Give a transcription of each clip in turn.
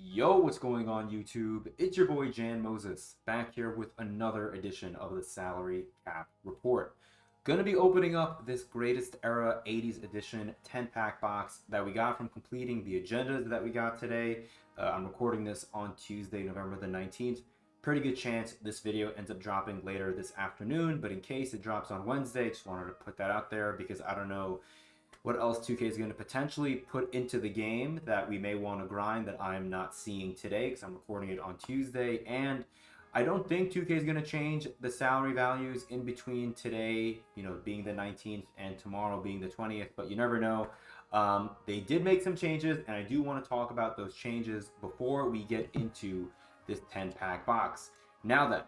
Yo, what's going on YouTube? It's your boy Jan Moses back here with another edition of the Salary Cap Report. Gonna be opening up this greatest era 80s edition 10-pack box that we got from completing the agendas that we got today. I'm recording this on Tuesday, November the 19th. Pretty good chance this video ends up dropping later this afternoon, but in case it drops on Wednesday, just wanted to put that out there because I don't know what else 2K is going to potentially put into the game that we may want to grind that I'm not seeing today because I'm recording it on Tuesday. And I don't think 2K is going to change the salary values in between today, being the 19th and tomorrow being the 20th, but you never know. They did make some changes, and I do want to talk about those changes before we get into this 10-pack box. Now then,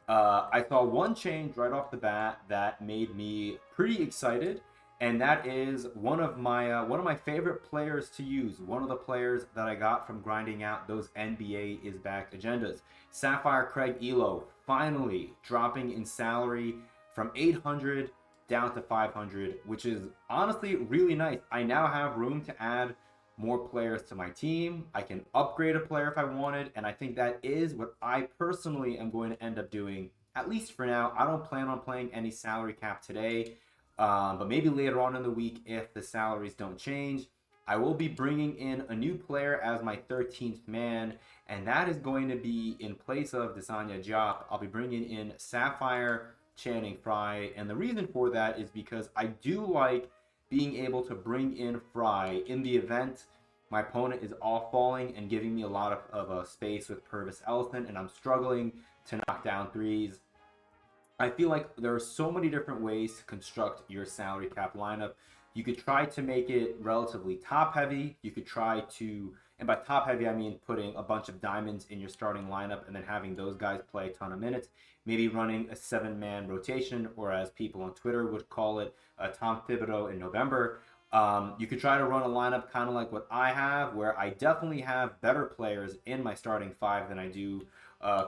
I saw one change right off the bat that made me pretty excited, and that is one of my favorite players to use. One of the players that I got from grinding out those NBA is back agendas. Sapphire Craig Elo finally dropping in salary from 800 down to 500, which is honestly really nice. I now have room to add more players to my team. I can upgrade a player if I wanted, and I think that is what I personally am going to end up doing, at least for now. I don't plan on playing any salary cap today. But maybe later on in the week, if the salaries don't change, I will be bringing in a new player as my 13th man, and that is going to be in place of Desanya Diop. I'll be bringing in Sapphire Channing Frye, and the reason for that is because I do like being able to bring in Frye in the event my opponent is off balling and giving me a lot of space with Purvis Ellison, and I'm struggling to knock down threes. I feel like there are so many different ways to construct your salary cap lineup. You could try to make it relatively top heavy. You could try to, and by top heavy, I mean putting a bunch of diamonds in your starting lineup and then having those guys play a ton of minutes. Maybe running a 7-man rotation, or as people on Twitter would call it, Tom Thibodeau in November. You could try to run a lineup kind of like what I have, where I definitely have better players in my starting five than I do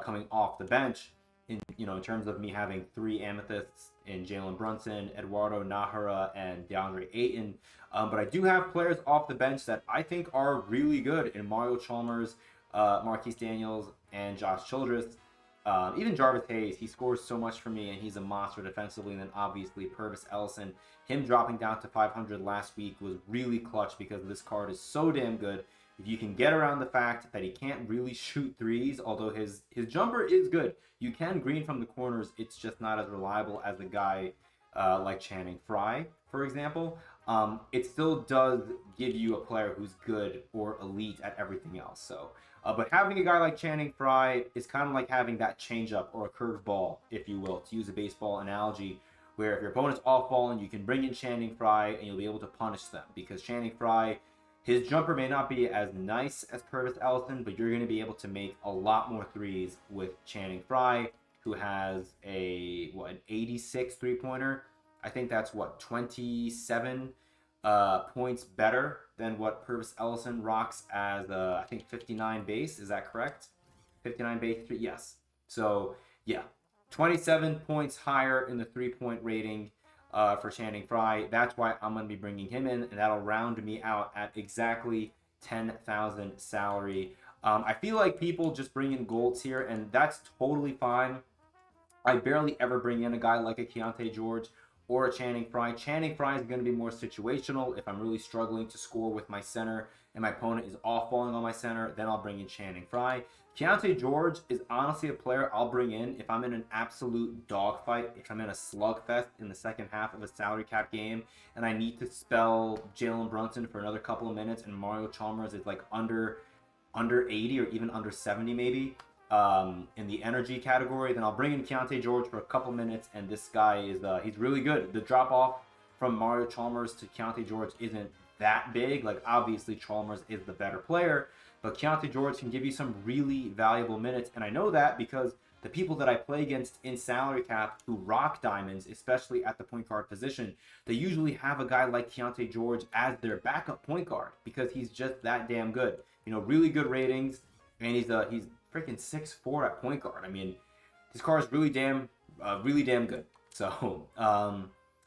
coming off the bench. In terms of me having 3 amethysts in Jalen Brunson, Eduardo Nahara, and DeAndre Ayton. But I do have players off the bench that I think are really good in Mario Chalmers, Marquise Daniels, and Josh Childress. Even Jarvis Hayes, he scores so much for me, and he's a monster defensively. And then obviously Purvis Ellison, him dropping down to 500 last week was really clutch because this card is so damn good. If you can get around the fact that he can't really shoot threes, although his jumper is good. You can green from the corners. It's just not as reliable as a guy like Channing Frye, for example. It still does give you a player who's good or elite at everything else. So, but having a guy like Channing Frye is kind of like having that changeup or a curveball, if you will, to use a baseball analogy, where if your opponent's off balling, you can bring in Channing Frye and you'll be able to punish them because Channing Frye, his jumper may not be as nice as Purvis Ellison, but you're going to be able to make a lot more threes with Channing Frye, who has an 86 three-pointer. I think that's 27 points better than what Purvis Ellison rocks as I think 59 base. Is that correct? 59 base three. Yes. So yeah, 27 points higher in the three-point rating. For Channing Frye. That's why I'm going to be bringing him in, and that'll round me out at exactly 10,000 salary. I feel like people just bring in golds here, and that's totally fine. I barely ever bring in a guy like a Keontae George or a Channing Frye. Channing Frye is going to be more situational. If I'm really struggling to score with my center and my opponent is off-balling on my center, then I'll bring in Channing Frye. Keontae George is honestly a player I'll bring in if I'm in an absolute dogfight, if I'm in a slugfest in the second half of a salary cap game, and I need to spell Jalen Brunson for another couple of minutes, and Mario Chalmers is like under 80 or even under 70 maybe in the energy category, then I'll bring in Keontae George for a couple minutes, and this guy is he's really good. The drop off from Mario Chalmers to Keontae George isn't that big. Like, obviously Chalmers is the better player, but Keontae George can give you some really valuable minutes, and I know that because the people that I play against in salary cap who rock diamonds, especially at the point guard position, they usually have a guy like Keontae George as their backup point guard because he's just that damn good. Really good ratings, and he's freaking 6'4" at point guard. I mean, this card is really damn good. So,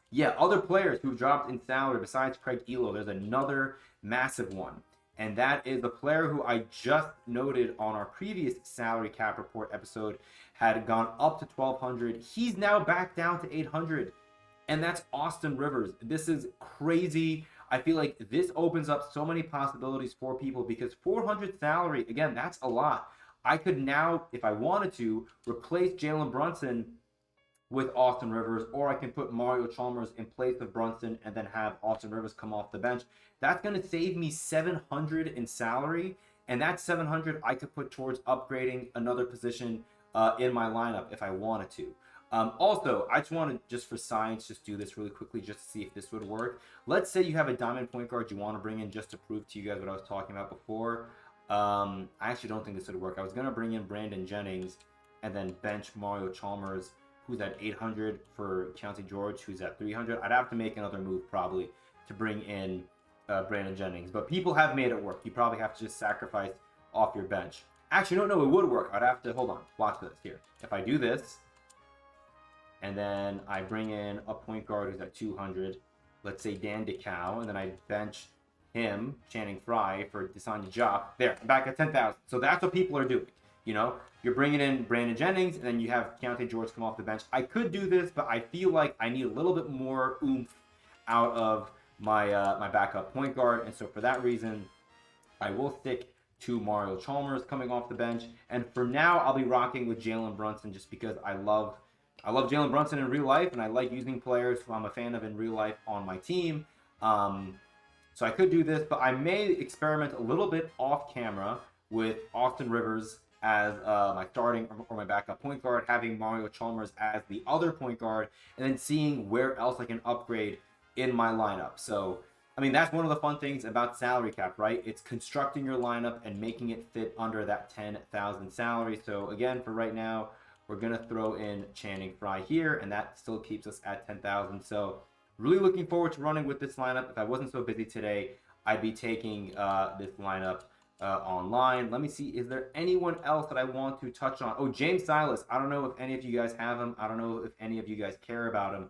yeah, other players who've dropped in salary besides Craig Elo, there's another massive one. and that is the player who I just noted on our previous salary cap report episode had gone up to 1,200. He's now back down to 800, and that's Austin Rivers. This is crazy. I feel like this opens up so many possibilities for people because 400 salary, again, that's a lot. I could now, if I wanted to, replace Jalen Brunson with Austin Rivers, or I can put Mario Chalmers in place of Brunson and then have Austin Rivers come off the bench. That's going to save me 700 in salary, and that 700 I could put towards upgrading another position in my lineup if I wanted to. Also, I just want to, just for science, just do this really quickly just to see if this would work. Let's say you have a diamond point guard you want to bring in just to prove to you guys what I was talking about before. I actually don't think this would work. I was going to bring in Brandon Jennings and then bench Mario Chalmers, who's at 800, for County George, who's at 300. I'd have to make another move probably to bring in Brandon Jennings. But people have made it work. You probably have to just sacrifice off your bench. Actually, no, it would work. I'd have to, hold on, watch this here. If I do this, and then I bring in a point guard who's at 200, let's say Dan DeCow, and then I bench him, Channing Frye, for Desanya Job. There, I'm back at 10,000. So that's what people are doing. You know, you're bringing in Brandon Jennings, and then you have Keontae George come off the bench. I could do this, but I feel like I need a little bit more oomph out of my my backup point guard, and so for that reason, I will stick to Mario Chalmers coming off the bench. And for now, I'll be rocking with Jalen Brunson just because I love Jalen Brunson in real life, and I like using players who I'm a fan of in real life on my team. So I could do this, but I may experiment a little bit off camera with Austin Rivers as my starting or my backup point guard, having Mario Chalmers as the other point guard, and then seeing where else I can upgrade in my lineup. So, I mean, that's one of the fun things about salary cap, right? It's constructing your lineup and making it fit under that 10,000 salary. So again, for right now, we're going to throw in Channing Frye here, and that still keeps us at 10,000. So really looking forward to running with this lineup. If I wasn't so busy today, I'd be taking this lineup online. Let me see, is there anyone else that I want to touch on? Oh, James Silas. I don't know if any of you guys have him. I don't know if any of you guys care about him.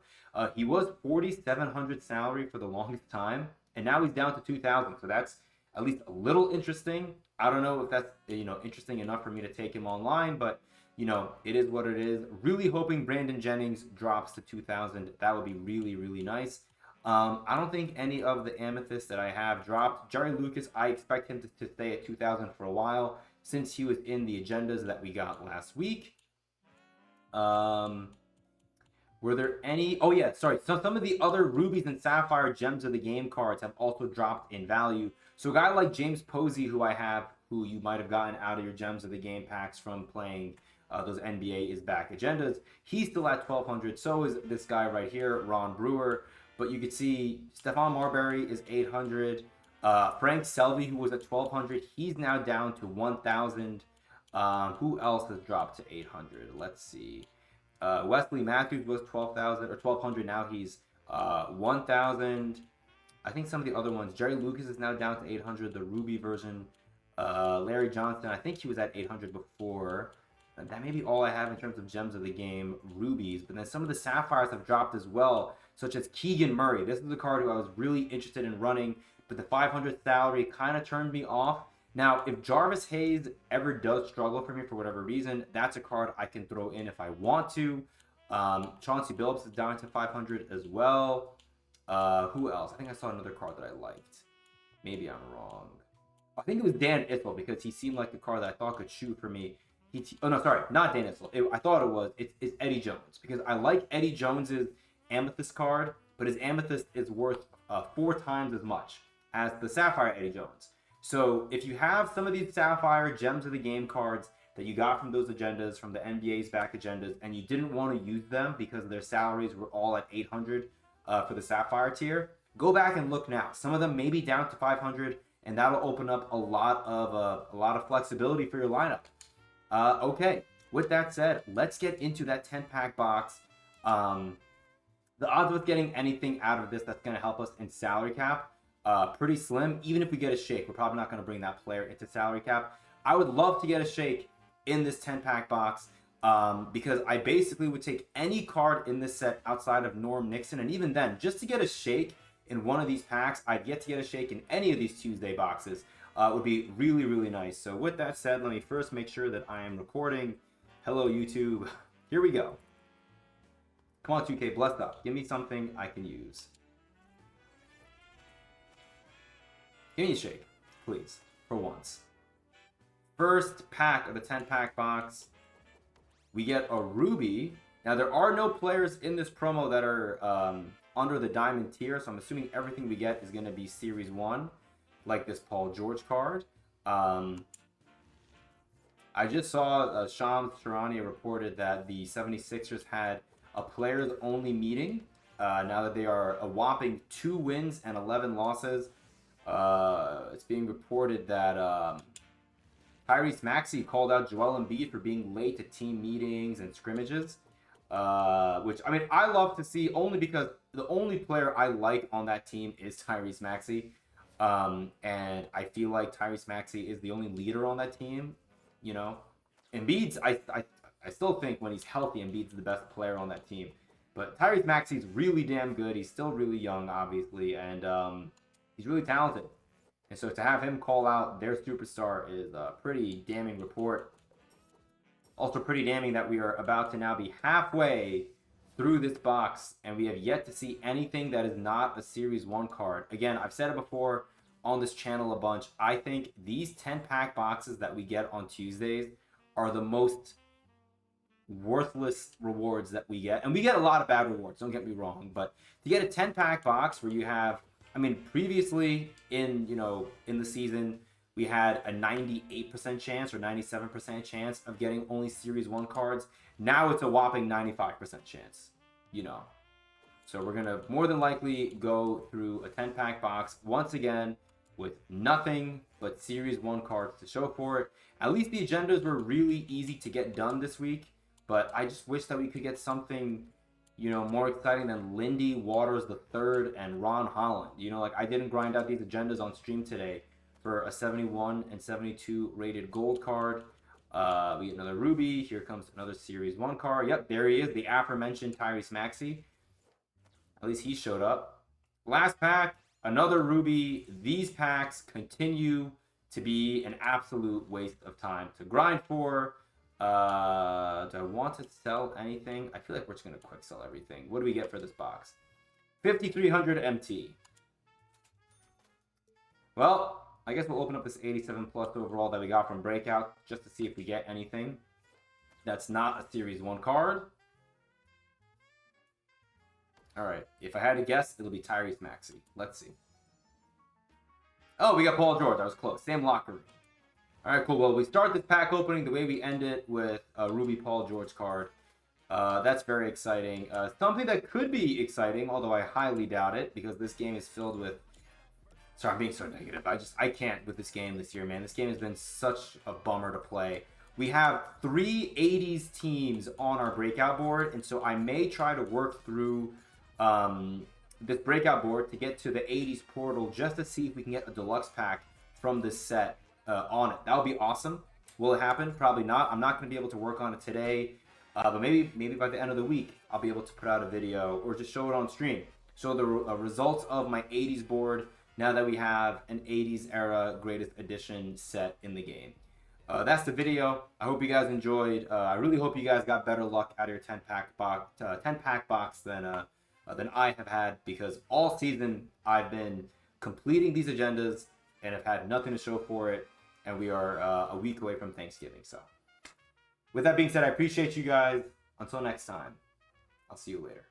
He was 4,700 salary for the longest time, and now he's down to 2,000. So that's at least a little interesting. I don't know if that's, interesting enough for me to take him online, but it is what it is. Really hoping Brandon Jennings drops to 2,000. That would be really, really nice. I don't think any of the amethysts that I have dropped. Jerry Lucas, I expect him to stay at 2,000 for a while since he was in the agendas that we got last week. Were there any? Oh yeah, sorry. So some of the other rubies and sapphire gems of the game cards have also dropped in value. So a guy like James Posey, who I have, who you might have gotten out of your gems of the game packs from playing those NBA is back agendas, he's still at 1,200. So is this guy right here, Ron Brewer. But you could see Stephon Marbury is 800. Frank Selvey, who was at 1,200, he's now down to 1,000. Who else has dropped to 800? Let's see. Wesley Matthews was 12,000 or 1,200. Now he's 1,000. I think some of the other ones. Jerry Lucas is now down to 800. The Ruby version. Larry Johnson, I think he was at 800 before. That may be all I have in terms of gems of the game, rubies. But then some of the sapphires have dropped as well, such as Keegan Murray. This is a card who I was really interested in running, but the 500 salary kind of turned me off. Now, if Jarvis Hayes ever does struggle for me for whatever reason, that's a card I can throw in if I want to. Chauncey Billups is down to 500 as well. Who else? I think I saw another card that I liked. Maybe I'm wrong. I think it was Dan Issel because he seemed like the card that I thought could shoot for me. Oh no, sorry, not Dan Issel. I thought it was. It's Eddie Jones because I like Eddie Jones's Amethyst card, but his Amethyst is worth 4 times as much as the Sapphire Eddie Jones. So if you have some of these Sapphire Gems of the Game cards that you got from those agendas, from the NBA's back agendas, and you didn't want to use them because their salaries were all at 800 for the Sapphire tier, go back and look now. Some of them may be down to 500, and that'll open up a lot of flexibility for your lineup. Okay, with that said, let's get into that 10-pack box. The odds of getting anything out of this that's going to help us in salary cap, pretty slim. Even if we get a shake, we're probably not going to bring that player into salary cap. I would love to get a shake in this 10-pack box because I basically would take any card in this set outside of Norm Nixon, and even then, just to get a shake in one of these packs, I've yet to get a shake in any of these Tuesday boxes. would be really, really nice. So with that said, let me first make sure that I am recording. Hello, YouTube. Here we go. Come on, 2K, blessed up. Give me something I can use. Give me a shake, please, for once. First pack of the 10-pack box, we get a Ruby. Now, there are no players in this promo that are under the diamond tier, so I'm assuming everything we get is going to be Series 1, like this Paul George card. I just saw Shams Charania reported that the 76ers had a players-only meeting now that they are a whopping 2 wins and 11 losses. It's being reported that Tyrese Maxey called out Joel Embiid for being late to team meetings and scrimmages, which, I mean, I love to see only because the only player I like on that team is Tyrese Maxey. And I feel like Tyrese Maxey is the only leader on that team, you know. Embiid's, I still think when he's healthy, Embiid's the best player on that team. But Tyrese Maxey's really damn good. He's still really young, obviously, and he's really talented. And so to have him call out their superstar is a pretty damning report. Also pretty damning that we are about to now be halfway through this box, and we have yet to see anything that is not a Series 1 card. Again, I've said it before on this channel a bunch. I think these 10-pack boxes that we get on Tuesdays are the most worthless rewards that we get. And we get a lot of bad rewards, don't get me wrong. But to get a 10-pack box where you have... I mean, previously in the season, we had a 98% chance or 97% chance of getting only Series 1 cards. Now it's a whopping 95% chance, So we're going to more than likely go through a 10-pack box once again with nothing but Series 1 cards to show for it. At least the agendas were really easy to get done this week, but I just wish that we could get something... more exciting than Lindy Waters III and Ron Holland. I didn't grind out these agendas on stream today for a 71 and 72 rated gold card. We get another Ruby. Here comes another Series 1 card. Yep, there he is, the aforementioned Tyrese Maxey. At least he showed up. Last pack, another Ruby. These packs continue to be an absolute waste of time to grind for. Do I want to sell anything? I feel like we're just going to quick sell everything. What do we get for this box? 5,300 MT. Well, I guess we'll open up this 87 plus overall that we got from Breakout just to see if we get anything that's not a Series 1 card. Alright, if I had to guess, it'll be Tyrese Maxey. Let's see. Oh, we got Paul George. That was close. Same locker room. Alright, cool. Well, we start this pack opening the way we end it with a Ruby Paul George card. That's very exciting. Something that could be exciting, although I highly doubt it, because this game is filled with... Sorry, I'm being so negative. I can't with this game this year, man. This game has been such a bummer to play. We have 3 80s teams on our breakout board, and so I may try to work through this breakout board to get to the 80s portal just to see if we can get a deluxe pack from this set. On it. That would be awesome. Will it happen? Probably not. I'm not going to be able to work on it today, but maybe by the end of the week, I'll be able to put out a video or just show it on stream. Show the results of my 80s board now that we have an 80s era greatest edition set in the game. That's the video. I hope you guys enjoyed. I really hope you guys got better luck out of your 10-pack box than I have had, because all season I've been completing these agendas and have had nothing to show for it. And we are a week away from Thanksgiving. So with that being said, I appreciate you guys. Until next time, I'll see you later.